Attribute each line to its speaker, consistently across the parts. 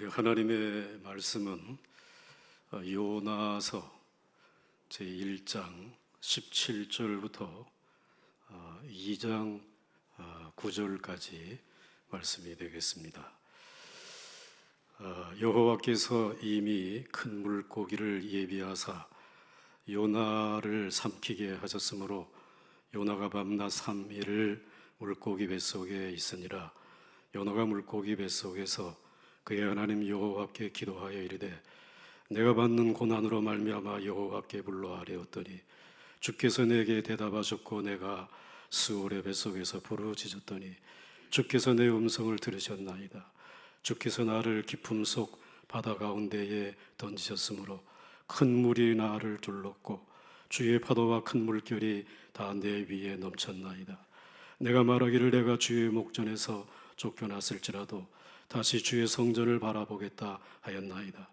Speaker 1: 우리 하나님의 말씀은 요나서 제1장 17절부터 2장 9절까지 말씀이 되겠습니다. 여호와께서 이미 큰 물고기를 예비하사 요나를 삼키게 하셨으므로 요나가 밤낮 3일을 물고기 뱃속에 있으니라. 요나가 물고기 뱃속에서 그의 하나님 여호와께 기도하여 이르되 내가 받는 고난으로 말미암아 여호와께 불러 아뢰었더니 주께서 내게 대답하셨고 내가 스올의 뱃속에서 부르짖었더니 주께서 내 음성을 들으셨나이다. 주께서 나를 깊음 속 바다 가운데에 던지셨으므로 큰 물이 나를 둘렀고 주의 파도와 큰 물결이 다 내 위에 넘쳤나이다. 내가 말하기를 내가 주의 목전에서 쫓겨났을지라도 다시 주의 성전을 바라보겠다 하였나이다.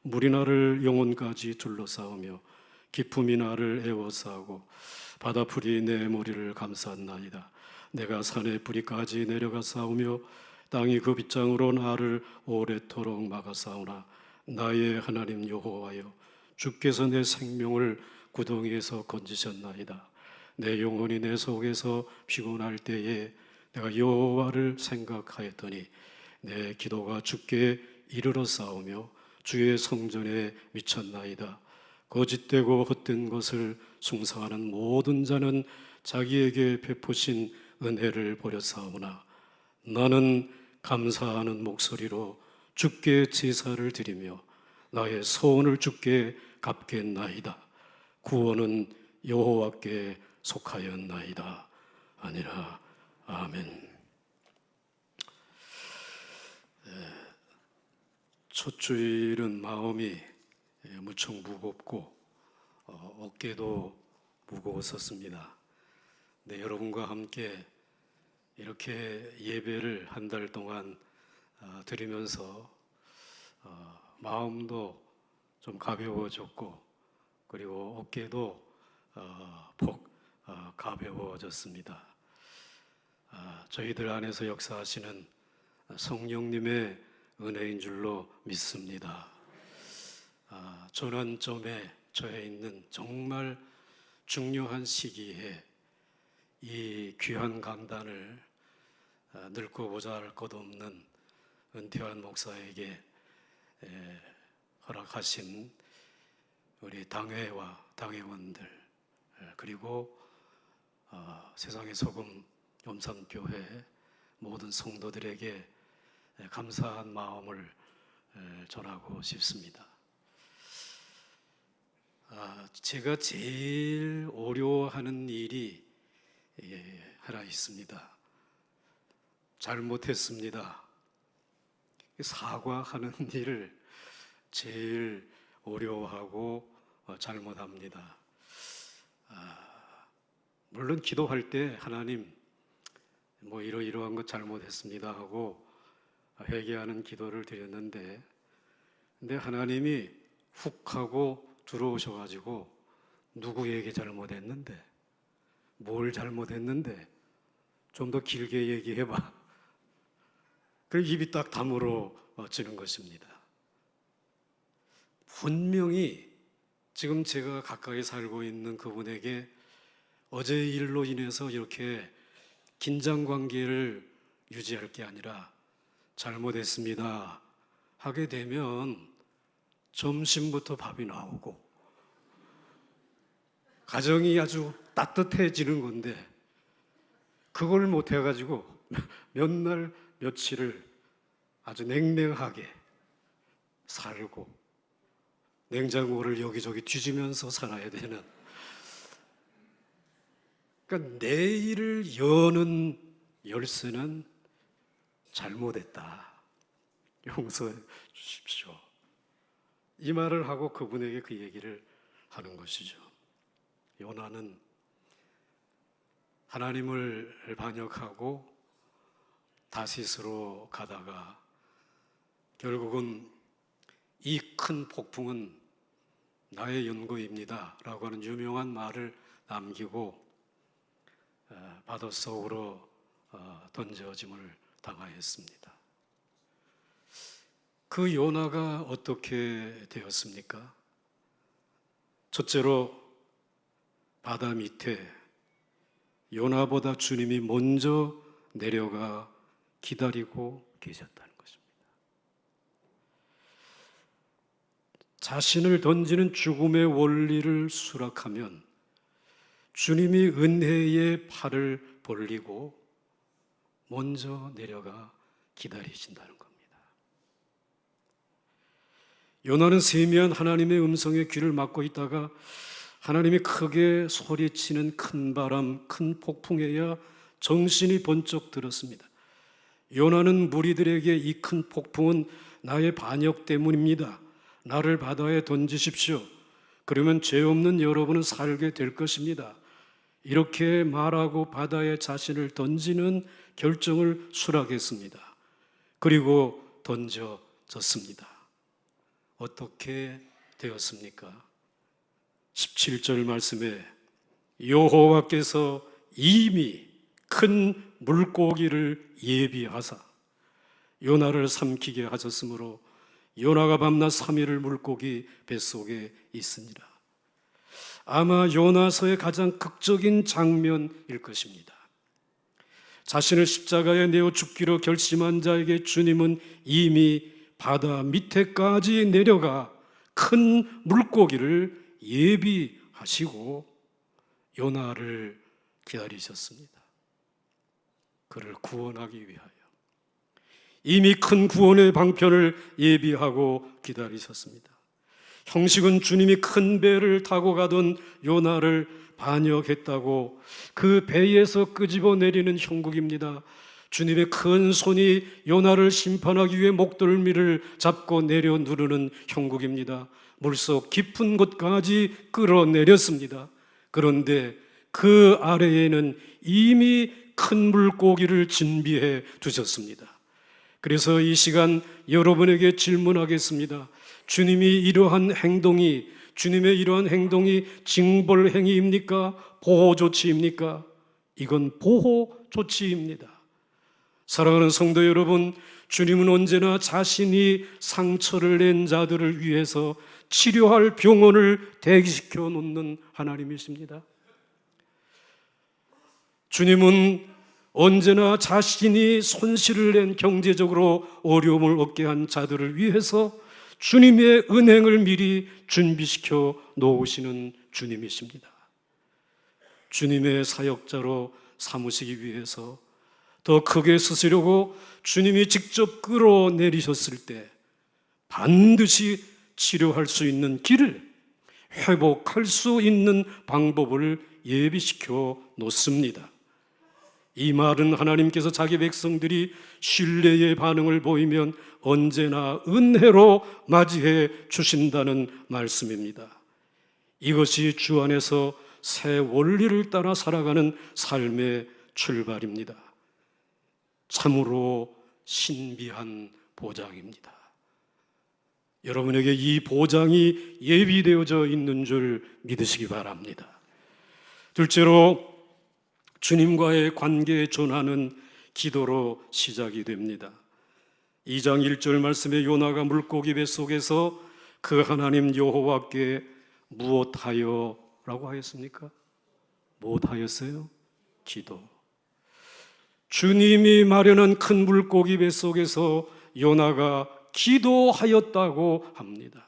Speaker 1: 물이 나를 영혼까지 둘러싸우며 깊음이 나를 에워싸고 바다풀이 내 머리를 감쌌나이다. 내가 산의 뿌리까지 내려가 싸우며 땅이 그 빗장으로 나를 오래도록 막아싸우나 나의 하나님 여호와여 주께서 내 생명을 구덩이에서 건지셨나이다. 내 영혼이 내 속에서 피곤할 때에 내가 여호와를 생각하였더니 내 기도가 주께 이르러 싸우며 주의 성전에 미쳤나이다. 거짓되고 헛된 것을 숭상하는 모든 자는 자기에게 베푸신 은혜를 버렸사오나 나는 감사하는 목소리로 주께 제사를 드리며 나의 소원을 주께 갚겠나이다. 구원은 여호와께 속하였나이다. 아니라 아멘. 첫 주일은 마음이 무척 무겁고 어깨도 무거웠었습니다. 네, 여러분과 함께 이렇게 예배를 한 달 동안 드리면서 마음도 좀 가벼워졌고 그리고 어깨도 푹 가벼워졌습니다. 저희들 안에서 역사하시는 성령님의 은혜인 줄로 믿습니다. 전환점에 처해 있는 정말 중요한 시기에 이 귀한 강단을 늙고 보잘 것 없는 은퇴한 목사에게 허락하신 우리 당회와 당회원들 그리고 세상의 소금 염산교회 모든 성도들에게 감사한 마음을 전하고 싶습니다. 제가 제일 어려워하는 일이 하나 있습니다. 잘못했습니다. 사과하는 일을 제일 어려워하고 잘못합니다. 물론 기도할 때 하나님 이러이러한 것 잘못했습니다 하고 회개하는 기도를 드렸는데 근데 하나님이 훅 하고 들어오셔가지고 누구에게 잘못했는데 뭘 잘못했는데 좀 더 길게 얘기해봐. 그 입이 딱 다물어지는 것입니다. 분명히 지금 제가 가까이 살고 있는 그분에게 어제의 일로 인해서 이렇게 긴장관계를 유지할 게 아니라 잘못했습니다 하게 되면 점심부터 밥이 나오고 가정이 아주 따뜻해지는 건데 그걸 못 해가지고 몇 날 며칠을 아주 냉랭하게 살고 냉장고를 여기저기 뒤지면서 살아야 되는, 그러니까 내일을 여는 열쇠는 잘못했다. 용서해 주십시오. 이 말을 하고 그분에게 그 얘기를 하는 것이죠. 요나는 하나님을 반역하고 다시스로 가다가 결국은 이 큰 폭풍은 나의 연고입니다 라고 하는 유명한 말을 남기고 바닷속으로 던져짐을 당하였습니다. 그 요나가 어떻게 되었습니까? 첫째로 바다 밑에 요나보다 주님이 먼저 내려가 기다리고 계셨다는 것입니다. 자신을 던지는 죽음의 원리를 수락하면 주님이 은혜의 팔을 벌리고 먼저 내려가 기다리신다는 겁니다. 요나는 세미한 하나님의 음성에 귀를 막고 있다가 하나님이 크게 소리치는 큰 바람, 큰 폭풍에야 정신이 번쩍 들었습니다. 요나는 무리들에게 이 큰 폭풍은 나의 반역 때문입니다. 나를 바다에 던지십시오. 그러면 죄 없는 여러분은 살게 될 것입니다. 이렇게 말하고 바다에 자신을 던지는 결정을 수락했습니다. 그리고 던져졌습니다. 어떻게 되었습니까? 17절 말씀에 여호와께서 이미 큰 물고기를 예비하사 요나를 삼키게 하셨으므로 요나가 밤낮 3일을 물고기 뱃속에 있으니라. 아마 요나서의 가장 극적인 장면일 것입니다. 자신을 십자가에 내어 죽기로 결심한 자에게 주님은 이미 바다 밑에까지 내려가 큰 물고기를 예비하시고 요나를 기다리셨습니다. 그를 구원하기 위하여 이미 큰 구원의 방편을 예비하고 기다리셨습니다. 형식은 주님이 큰 배를 타고 가던 요나를 반역했다고 그 배에서 끄집어 내리는 형국입니다. 주님의 큰 손이 요나를 심판하기 위해 목덜미를 잡고 내려 누르는 형국입니다. 물속 깊은 곳까지 끌어내렸습니다. 그런데 그 아래에는 이미 큰 물고기를 준비해 두셨습니다. 그래서 이 시간 여러분에게 질문하겠습니다. 주님의 이러한 행동이 징벌 행위입니까? 보호 조치입니까? 이건 보호 조치입니다. 사랑하는 성도 여러분, 주님은 언제나 자신이 상처를 낸 자들을 위해서 치료할 병원을 대기시켜 놓는 하나님이십니다. 주님은 언제나 자신이 손실을 낸 경제적으로 어려움을 얻게 한 자들을 위해서 주님의 은행을 미리 준비시켜 놓으시는 주님이십니다. 주님의 사역자로 삼으시기 위해서 더 크게 쓰시려고 주님이 직접 끌어내리셨을 때 반드시 치료할 수 있는 길을, 회복할 수 있는 방법을 예비시켜 놓습니다. 이 말은 하나님께서 자기 백성들이 신뢰의 반응을 보이면 언제나 은혜로 맞이해 주신다는 말씀입니다. 이것이 주 안에서 새 원리를 따라 살아가는 삶의 출발입니다. 참으로 신비한 보장입니다. 여러분에게 이 보장이 예비되어져 있는 줄 믿으시기 바랍니다. 둘째로 주님과의 관계에 전하는 기도로 시작이 됩니다. 2장 1절 말씀에 요나가 물고기 뱃속에서 그 하나님 여호와께 무엇하여 라고 하였습니까? 무엇하였어요? 기도. 주님이 마련한 큰 물고기 뱃속에서 요나가 기도하였다고 합니다.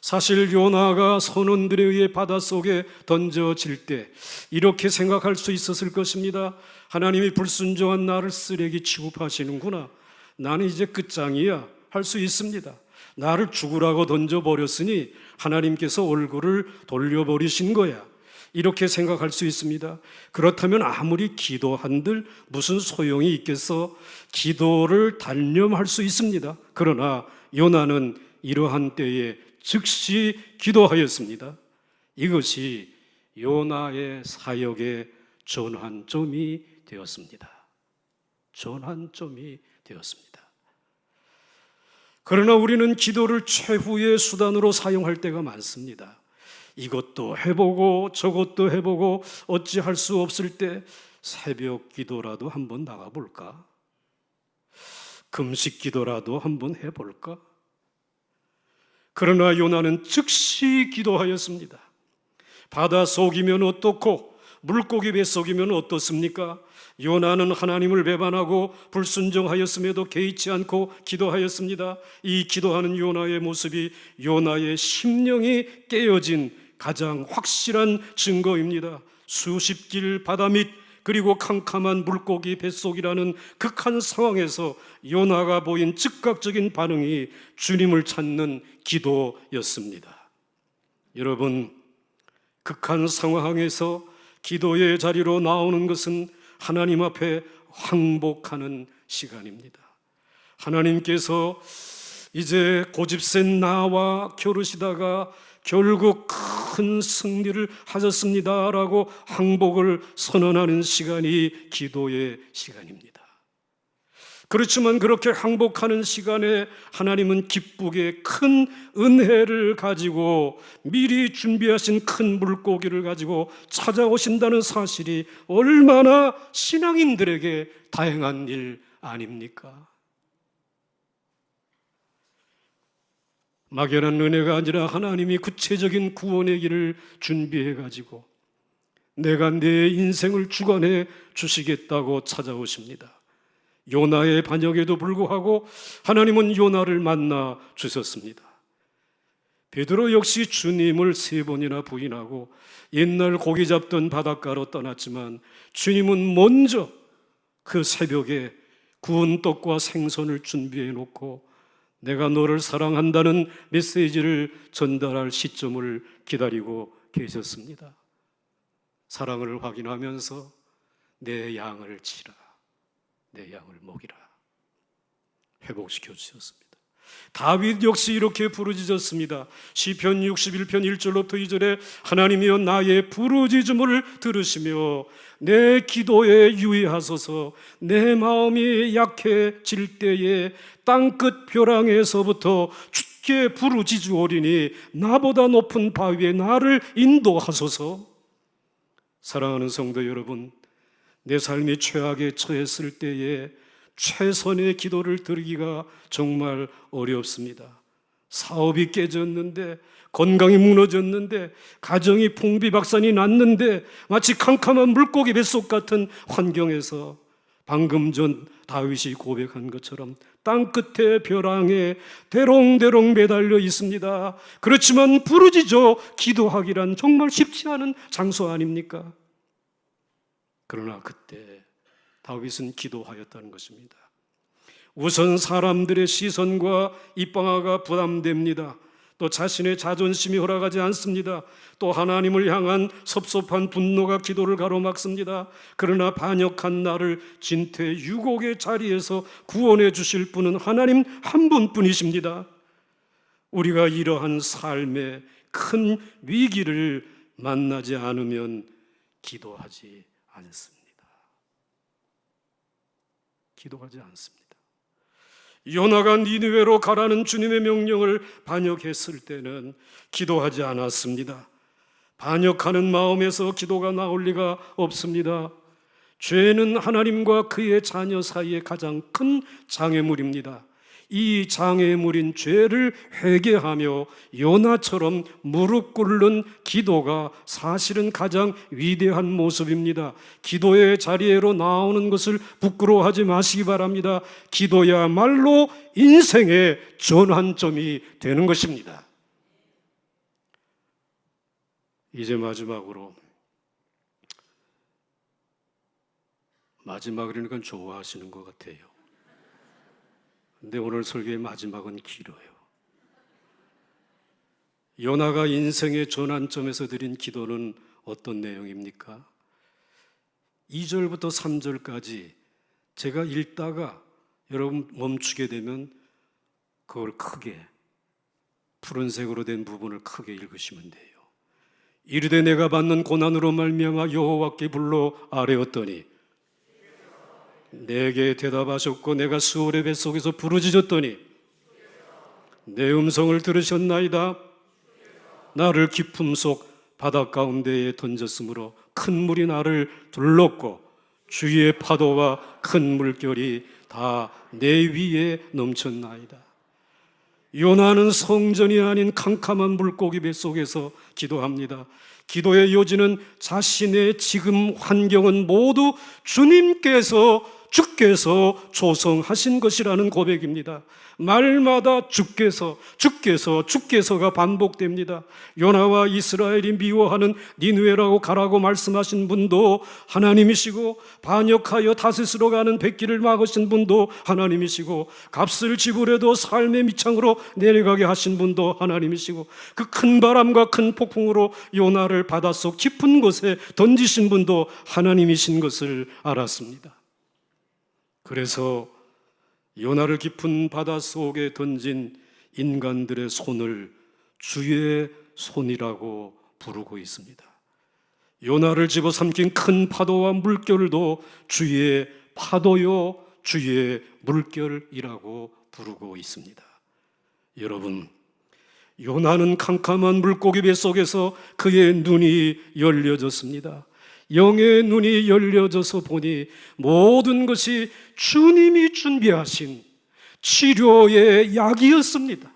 Speaker 1: 사실 요나가 선원들에 의해 바닷속에 던져질 때 이렇게 생각할 수 있었을 것입니다. 하나님이 불순종한 나를 쓰레기 취급하시는구나. 나는 이제 끝장이야 할 수 있습니다. 나를 죽으라고 던져버렸으니 하나님께서 얼굴을 돌려버리신 거야. 이렇게 생각할 수 있습니다. 그렇다면 아무리 기도한들 무슨 소용이 있겠어? 기도를 단념할 수 있습니다. 그러나 요나는 이러한 때에 즉시 기도하였습니다. 이것이 요나의 사역의 전환점이 되었습니다. 전환점이 되었습니다. 그러나 우리는 기도를 최후의 수단으로 사용할 때가 많습니다. 이것도 해보고 저것도 해보고 어찌할 수 없을 때 새벽 기도라도 한번 나가볼까? 금식 기도라도 한번 해볼까? 그러나 요나는 즉시 기도하였습니다. 바다 속이면 어떻고 물고기 뱃속이면 어떻습니까? 요나는 하나님을 배반하고 불순종하였음에도 개의치 않고 기도하였습니다. 이 기도하는 요나의 모습이 요나의 심령이 깨어진 가장 확실한 증거입니다. 수십 길 바다 밑 그리고 캄캄한 물고기 뱃속이라는 극한 상황에서 요나가 보인 즉각적인 반응이 주님을 찾는 기도였습니다. 여러분, 극한 상황에서 기도의 자리로 나오는 것은 하나님 앞에 항복하는 시간입니다. 하나님께서 이제 고집센 나와 겨루시다가 결국 큰 승리를 하셨습니다라고 항복을 선언하는 시간이 기도의 시간입니다. 그렇지만 그렇게 항복하는 시간에 하나님은 기쁘게 큰 은혜를 가지고 미리 준비하신 큰 물고기를 가지고 찾아오신다는 사실이 얼마나 신앙인들에게 다행한 일 아닙니까? 막연한 은혜가 아니라 하나님이 구체적인 구원의 길을 준비해 가지고 내가 내 인생을 주관해 주시겠다고 찾아오십니다. 요나의 반역에도 불구하고 하나님은 요나를 만나 주셨습니다. 베드로 역시 주님을 3번이나 부인하고 옛날 고기 잡던 바닷가로 떠났지만 주님은 먼저 그 새벽에 구운 떡과 생선을 준비해 놓고 내가 너를 사랑한다는 메시지를 전달할 시점을 기다리고 계셨습니다. 사랑을 확인하면서 내 양을 치라, 내 양을 먹이라 회복시켜 주셨습니다. 다윗 역시 이렇게 부르짖었습니다. 시편 61편 1절부터 2절에 하나님이여 나의 부르짖음을 들으시며 내 기도에 유의하소서. 내 마음이 약해질 때에 땅끝 벼랑에서부터 주께 부르짖으오리니 나보다 높은 바위에 나를 인도하소서. 사랑하는 성도 여러분, 내 삶이 최악에 처했을 때에 최선의 기도를 드리기가 정말 어렵습니다. 사업이 깨졌는데, 건강이 무너졌는데, 가정이 풍비박산이 났는데, 마치 캄캄한 물고기 뱃속 같은 환경에서 방금 전 다윗이 고백한 것처럼 땅끝의 벼랑에 대롱대롱 매달려 있습니다. 그렇지만 부르짖어 기도하기란 정말 쉽지 않은 장소 아닙니까? 그러나 그때 다윗은 기도하였다는 것입니다. 우선 사람들의 시선과 입방아가 부담됩니다. 또 자신의 자존심이 허락하지 않습니다. 또 하나님을 향한 섭섭한 분노가 기도를 가로막습니다. 그러나 반역한 나를 진퇴 유곡의 자리에서 구원해 주실 분은 하나님 한 분뿐이십니다. 우리가 이러한 삶의 큰 위기를 만나지 않으면 기도하지 않습니다. 기도하지 않습니다. 요나가 니느웨로 가라는 주님의 명령을 반역했을 때는 기도하지 않았습니다. 반역하는 마음에서 기도가 나올 리가 없습니다. 죄는 하나님과 그의 자녀 사이의 가장 큰 장애물입니다. 이 장애물인 죄를 회개하며 요나처럼 무릎 꿇는 기도가 사실은 가장 위대한 모습입니다. 기도의 자리로 나오는 것을 부끄러워하지 마시기 바랍니다. 기도야말로 인생의 전환점이 되는 것입니다. 이제 마지막으로, 마지막이라니까 좋아하시는 것 같아요. 근데 오늘 설교의 마지막은 길어요. 요나가 인생의 전환점에서 드린 기도는 어떤 내용입니까? 2절부터 3절까지 제가 읽다가 여러분 멈추게 되면 그걸 크게 푸른색으로 된 부분을 크게 읽으시면 돼요. 이르되 내가 받는 고난으로 말미암아 여호와께 불러 아뢰었더니 내게 대답하셨고 내가 수월의 뱃속에서 부르짖었더니 내 음성을 들으셨나이다. 나를 깊음 속 바다 가운데에 던졌으므로 큰 물이 나를 둘렀고 주위의 파도와 큰 물결이 다 내 위에 넘쳤나이다. 요나는 성전이 아닌 캄캄한 물고기 뱃속에서 기도합니다. 기도의 요지는 자신의 지금 환경은 모두 주께서 조성하신 것이라는 고백입니다. 말마다 주께서가 반복됩니다. 요나와 이스라엘이 미워하는 니느웨라고 가라고 말씀하신 분도 하나님이시고, 반역하여 다스스로 가는 백기를 막으신 분도 하나님이시고, 값을 지불해도 삶의 밑창으로 내려가게 하신 분도 하나님이시고, 그 큰 바람과 큰 폭풍으로 요나를 바닷속 깊은 곳에 던지신 분도 하나님이신 것을 알았습니다. 그래서 요나를 깊은 바닷속에 던진 인간들의 손을 주의 손이라고 부르고 있습니다. 요나를 집어삼킨 큰 파도와 물결도 주의 파도요, 주의 물결이라고 부르고 있습니다. 여러분, 요나는 캄캄한 물고기 뱃속에서 그의 눈이 열려졌습니다. 영의 눈이 열려져서 보니 모든 것이 주님이 준비하신 치료의 약이었습니다.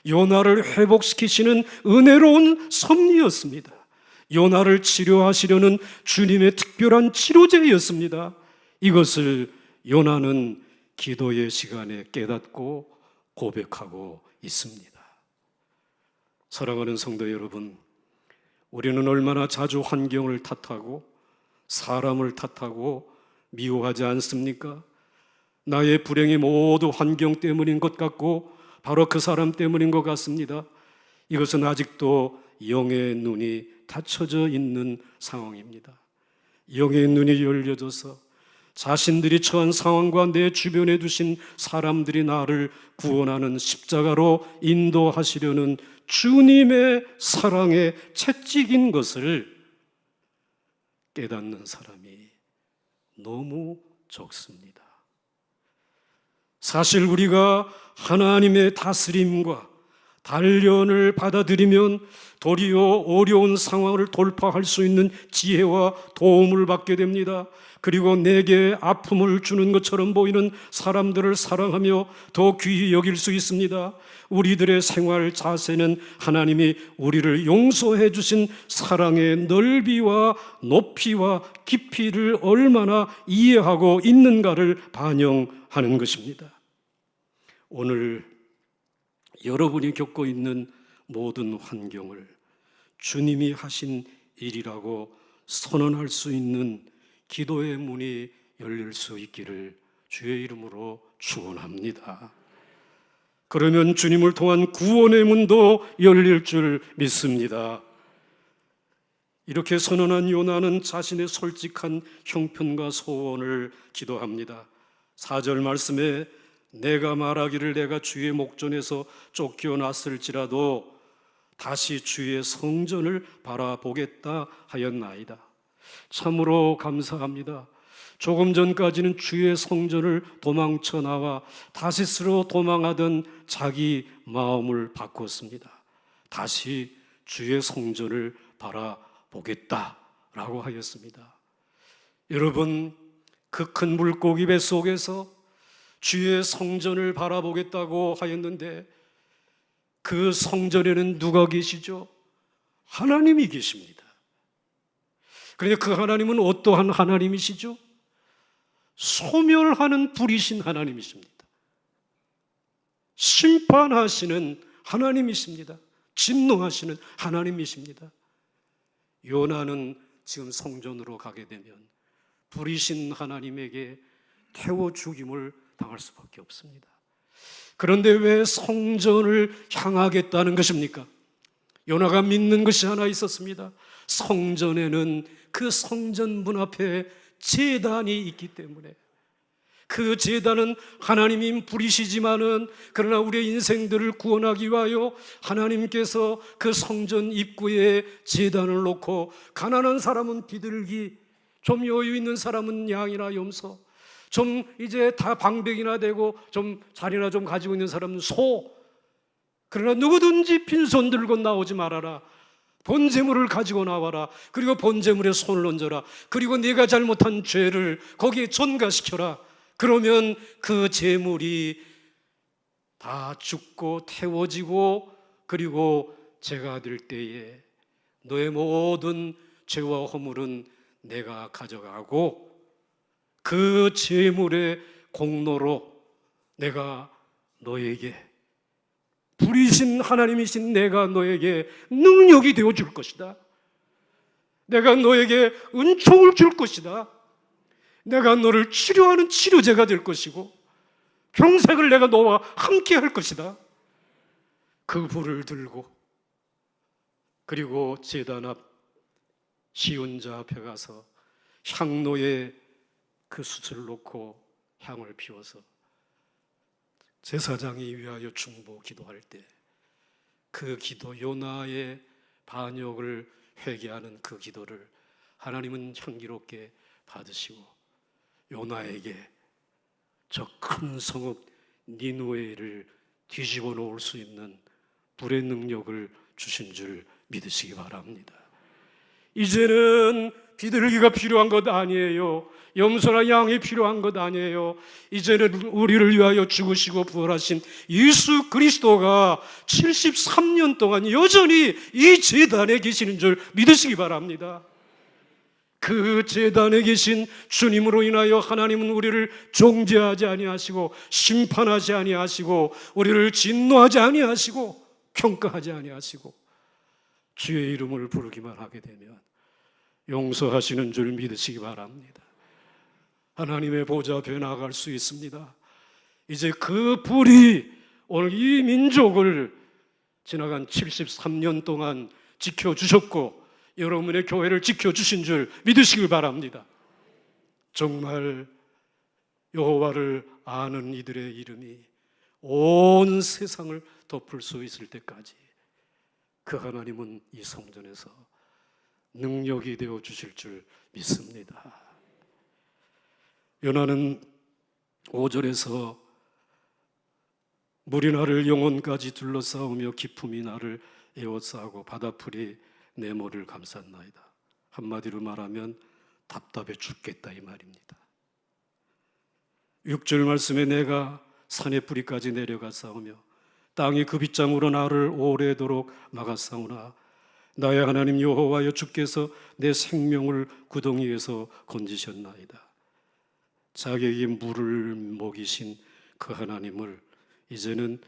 Speaker 1: 요나를 회복시키시는 은혜로운 섭리였습니다. 요나를 치료하시려는 주님의 특별한 치료제였습니다. 이것을 요나는 기도의 시간에 깨닫고 고백하고 있습니다. 사랑하는 성도 여러분, 우리는 얼마나 자주 환경을 탓하고 사람을 탓하고 미워하지 않습니까? 나의 불행이 모두 환경 때문인 것 같고 바로 그 사람 때문인 것 같습니다. 이것은 아직도 영의 눈이 닫혀져 있는 상황입니다. 영의 눈이 열려져서 자신들이 처한 상황과 내 주변에 두신 사람들이 나를 구원하는 십자가로 인도하시려는 주님의 사랑에 채찍인 것을 깨닫는 사람이 너무 적습니다. 사실 우리가 하나님의 다스림과 단련을 받아들이면 도리어 어려운 상황을 돌파할 수 있는 지혜와 도움을 받게 됩니다. 그리고 내게 아픔을 주는 것처럼 보이는 사람들을 사랑하며 더 귀히 여길 수 있습니다. 우리들의 생활 자세는 하나님이 우리를 용서해 주신 사랑의 넓이와 높이와 깊이를 얼마나 이해하고 있는가를 반영하는 것입니다. 오늘 여러분이 겪고 있는 모든 환경을 주님이 하신 일이라고 선언할 수 있는 기도의 문이 열릴 수 있기를 주의 이름으로 축원합니다. 그러면 주님을 통한 구원의 문도 열릴 줄 믿습니다. 이렇게 선언한 요나는 자신의 솔직한 형편과 소원을 기도합니다. 4절 말씀에 내가 말하기를 내가 주의 목전에서 쫓겨났을지라도 다시 주의 성전을 바라보겠다 하였나이다. 참으로 감사합니다. 조금 전까지는 주의 성전을 도망쳐 나와 다시스로 도망하던 자기 마음을 바꿨습니다. 다시 주의 성전을 바라보겠다라고 하였습니다. 여러분, 그 큰 물고기 뱃속에서 주의 성전을 바라보겠다고 하였는데 그 성전에는 누가 계시죠? 하나님이 계십니다. 그런데 그 하나님은 어떠한 하나님이시죠? 소멸하는 불이신 하나님이십니다. 심판하시는 하나님이십니다. 진노하시는 하나님이십니다. 요나는 지금 성전으로 가게 되면 불이신 하나님에게 태워 죽임을 당할 수밖에 없습니다. 그런데 왜 성전을 향하겠다는 것입니까? 요나가 믿는 것이 하나 있었습니다. 성전에는 그 성전 문 앞에 제단이 있기 때문에 그 제단은 하나님이 부리시지만은 그러나 우리의 인생들을 구원하기 위하여 하나님께서 그 성전 입구에 제단을 놓고 가난한 사람은 비둘기, 좀 여유 있는 사람은 양이나 염소, 좀 이제 다 방백이나 되고 좀 자리나 좀 가지고 있는 사람은 소, 그러나 누구든지 빈손 들고 나오지 말아라. 본제물을 가지고 나와라. 그리고 본제물에 손을 얹어라. 그리고 네가 잘못한 죄를 거기에 전가시켜라. 그러면 그 재물이 다 죽고 태워지고 그리고 제가 될 때에 너의 모든 죄와 허물은 내가 가져가고 그 재물의 공로로 내가 너에게 불이신 하나님이신 내가 너에게 능력이 되어 줄 것이다. 내가 너에게 은총을 줄 것이다. 내가 너를 치료하는 치료제가 될 것이고 평생을 내가 너와 함께 할 것이다. 그 불을 들고 그리고 제단 앞 시온자 앞에 가서 향로에 그 숯을 놓고 향을 피워서 제사장이 위하여 중보 기도할 때 그 기도, 요나의 반역을 회개하는 그 기도를 하나님은 향기롭게 받으시고 요나에게 저 큰 성읍 니느웨를 뒤집어 놓을 수 있는 불의 능력을 주신 줄 믿으시기 바랍니다. 이제는 비둘기가 필요한 것 아니에요. 염소나 양이 필요한 것 아니에요. 이제는 우리를 위하여 죽으시고 부활하신 예수 그리스도가 73년 동안 여전히 이 제단에 계시는 줄 믿으시기 바랍니다. 그 제단에 계신 주님으로 인하여 하나님은 우리를 정죄하지 아니하시고 심판하지 아니하시고 우리를 진노하지 아니하시고 평가하지 아니하시고 주의 이름을 부르기만 하게 되면 용서하시는 줄 믿으시기 바랍니다. 하나님의 보좌 앞에 나아갈 수 있습니다. 이제 그 불이 오늘 이 민족을 지나간 73년 동안 지켜주셨고 여러분의 교회를 지켜주신 줄 믿으시길 바랍니다. 정말 여호와를 아는 이들의 이름이 온 세상을 덮을 수 있을 때까지 그 하나님은 이 성전에서 능력이 되어 주실 줄 믿습니다. 요나는 5절에서 물이 나를 영혼까지 둘러싸우며 기품이 나를 에워싸고 바다풀이 내 머리를 감쌌나이다. 한마디로 말하면 답답해 죽겠다 이 말입니다. 6절 말씀에 내가 산의 뿌리까지 내려가 싸우며 땅이 그 빗장으로 나를 오래도록 막았사오나 나의 하나님 여호와여 주께서 내 생명을 구덩이에서 건지셨나이다. 자기에게 물을 먹이신 그 하나님을 이제는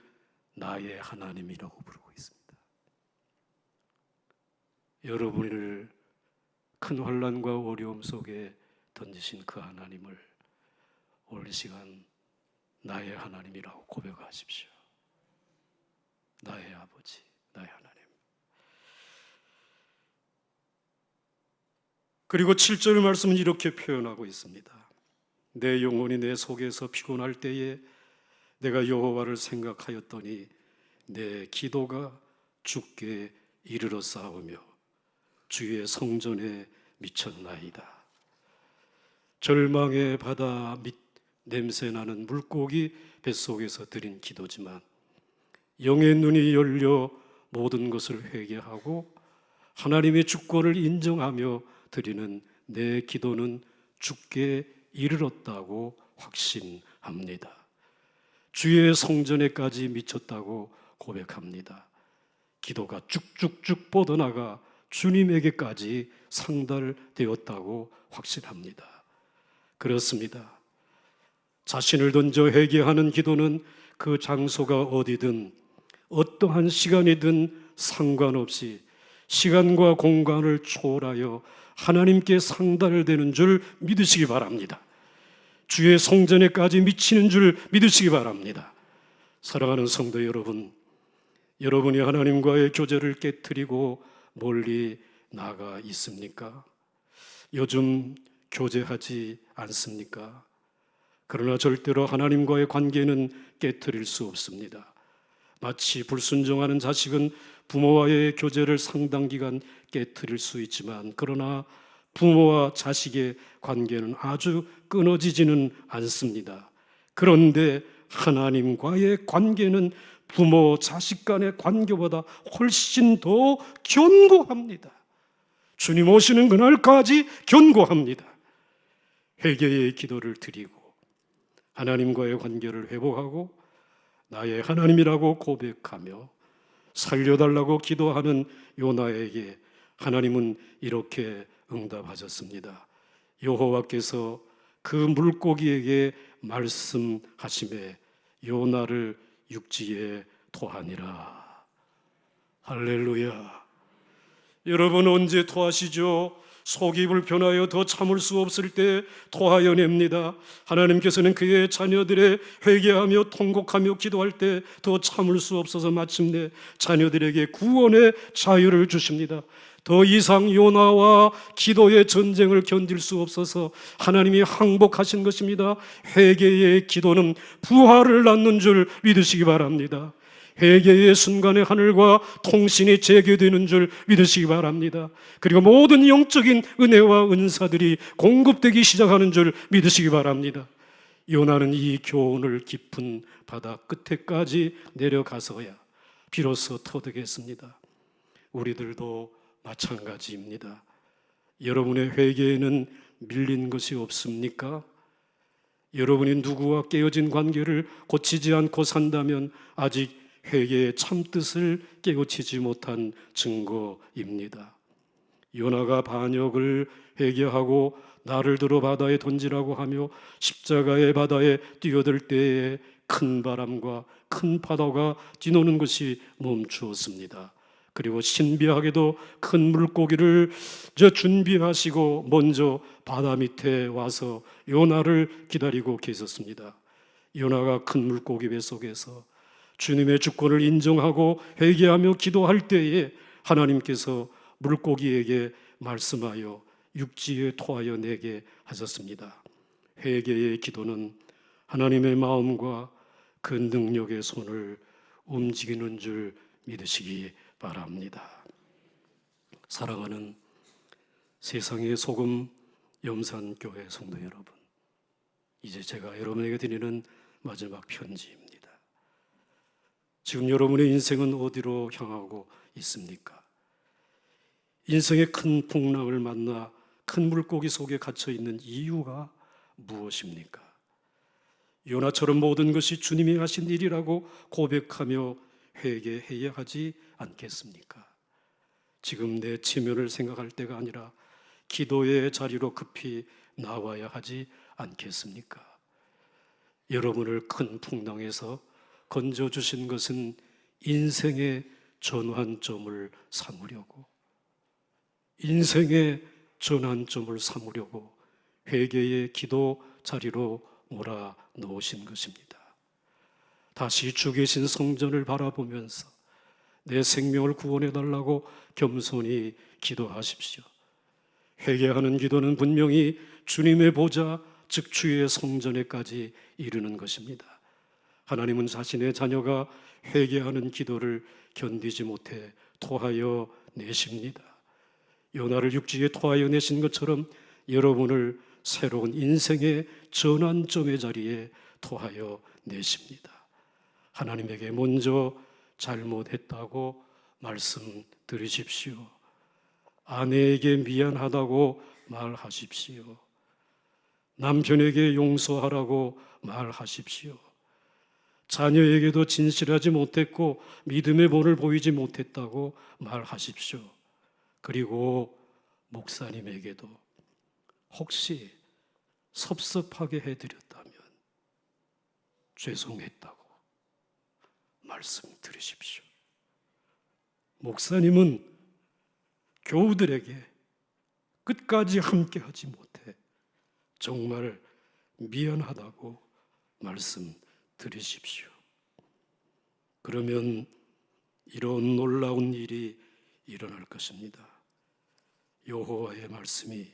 Speaker 1: 나의 하나님이라고 부르고 있습니다. 여러분을 큰 환난과 어려움 속에 던지신 그 하나님을 오늘 시간 나의 하나님이라고 고백하십시오. 나의 아버지, 나의 하나님. 그리고 7절 말씀은 이렇게 표현하고 있습니다. 내 영혼이 내 속에서 피곤할 때에 내가 여호와를 생각하였더니 내 기도가 주께 이르러 싸우며 주의 성전에 미쳤나이다. 절망의 바다 밑 냄새나는 물고기 뱃속에서 드린 기도지만 영의 눈이 열려 모든 것을 회개하고 하나님의 주권을 인정하며 드리는 내 기도는 주께 이르렀다고 확신합니다. 주의 성전에까지 미쳤다고 고백합니다. 기도가 쭉쭉쭉 뻗어나가 주님에게까지 상달되었다고 확신합니다. 그렇습니다. 자신을 던져 회개하는 기도는 그 장소가 어디든 어떠한 시간이든 상관없이 시간과 공간을 초월하여 하나님께 상달되는 줄 믿으시기 바랍니다. 주의 성전에까지 미치는 줄 믿으시기 바랍니다. 사랑하는 성도 여러분, 여러분이 하나님과의 교제를 깨트리고 멀리 나가 있습니까? 요즘 교제하지 않습니까? 그러나 절대로 하나님과의 관계는 깨트릴 수 없습니다. 마치 불순종하는 자식은 부모와의 교제를 상당 기간 깨트릴 수 있지만 그러나 부모와 자식의 관계는 아주 끊어지지는 않습니다. 그런데 하나님과의 관계는 부모, 자식 간의 관계보다 훨씬 더 견고합니다. 주님 오시는 그날까지 견고합니다. 회개의 기도를 드리고 하나님과의 관계를 회복하고 나의 하나님이라고 고백하며 살려달라고 기도하는 요나에게 하나님은 이렇게 응답하셨습니다. 여호와께서 그 물고기에게 말씀하심에 요나를 육지에 토하니라. 할렐루야. 여러분 언제 토하시죠? 속이 불편하여 더 참을 수 없을 때 토하여 냅니다. 하나님께서는 그의 자녀들의 회개하며 통곡하며 기도할 때 더 참을 수 없어서 마침내 자녀들에게 구원의 자유를 주십니다. 더 이상 요나와 기도의 전쟁을 견딜 수 없어서 하나님이 항복하신 것입니다. 회개의 기도는 부활을 낳는 줄 믿으시기 바랍니다. 회개의 순간에 하늘과 통신이 재개되는 줄 믿으시기 바랍니다. 그리고 모든 영적인 은혜와 은사들이 공급되기 시작하는 줄 믿으시기 바랍니다. 요나는 이 교훈을 깊은 바다 끝에까지 내려가서야 비로소 터득했습니다. 우리들도 마찬가지입니다. 여러분의 회개에는 밀린 것이 없습니까? 여러분이 누구와 깨어진 관계를 고치지 않고 산다면 아직 회개의 참뜻을 깨우치지 못한 증거입니다. 요나가 반역을 회개하고 나를 들어 바다에 던지라고 하며 십자가의 바다에 뛰어들 때에 큰 바람과 큰 파도가 뒤노는 것이 멈추었습니다. 그리고 신비하게도 큰 물고기를 준비하시고 먼저 바다 밑에 와서 요나를 기다리고 계셨습니다. 요나가 큰 물고기 뱃속에서 주님의 주권을 인정하고 회개하며 기도할 때에 하나님께서 물고기에게 말씀하여 육지에 토하여 내게 하셨습니다. 회개의 기도는 하나님의 마음과 그 능력의 손을 움직이는 줄 믿으시기 바랍니다. 사랑하는 세상의 소금 염산교회 성도 여러분, 이제 제가 여러분에게 드리는 마지막 편지입니다. 지금 여러분의 인생은 어디로 향하고 있습니까? 인생의 큰 풍랑을 만나 큰 물고기 속에 갇혀 있는 이유가 무엇입니까? 요나처럼 모든 것이 주님이 하신 일이라고 고백하며 회개해야 하지 않겠습니까? 지금 내 체면을 생각할 때가 아니라 기도의 자리로 급히 나와야 하지 않겠습니까? 여러분을 큰 풍랑에서 건져주신 것은 인생의 전환점을 삼으려고, 인생의 전환점을 삼으려고 회개의 기도 자리로 몰아넣으신 것입니다. 다시 주 계신 성전을 바라보면서 내 생명을 구원해달라고 겸손히 기도하십시오. 회개하는 기도는 분명히 주님의 보좌, 즉 주의 성전에까지 이르는 것입니다. 하나님은 자신의 자녀가 회개하는 기도를 견디지 못해 토하여 내십니다. 요나를 육지에 토하여 내신 것처럼 여러분을 새로운 인생의 전환점의 자리에 토하여 내십니다. 하나님에게 먼저 잘못했다고 말씀드리십시오. 아내에게 미안하다고 말하십시오. 남편에게 용서하라고 말하십시오. 자녀에게도 진실하지 못했고 믿음의 본을 보이지 못했다고 말하십시오. 그리고 목사님에게도 혹시 섭섭하게 해드렸다면 죄송했다고 말씀드리십시오. 목사님은 교우들에게 끝까지 함께하지 못해 정말 미안하다고 말씀드리십시오. 그러면 이런 놀라운 일이 일어날 것입니다. 여호와의 말씀이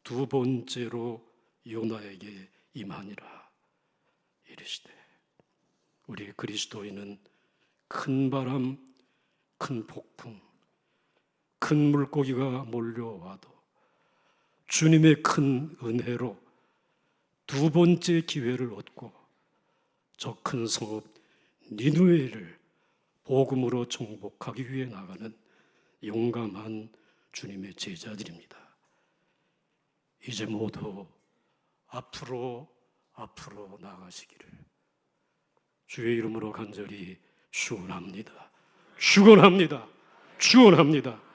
Speaker 1: 두 번째로 요나에게 임하니라. 이르시되 우리 그리스도인은 큰 바람, 큰 폭풍, 큰 물고기가 몰려와도 주님의 큰 은혜로 두 번째 기회를 얻고 저 큰 성읍 니느웨를 복음으로 정복하기 위해 나가는 용감한 주님의 제자들입니다. 이제 모두 앞으로 앞으로 나가시기를 주의 이름으로 간절히 축원합니다. 축원합니다. 축원합니다.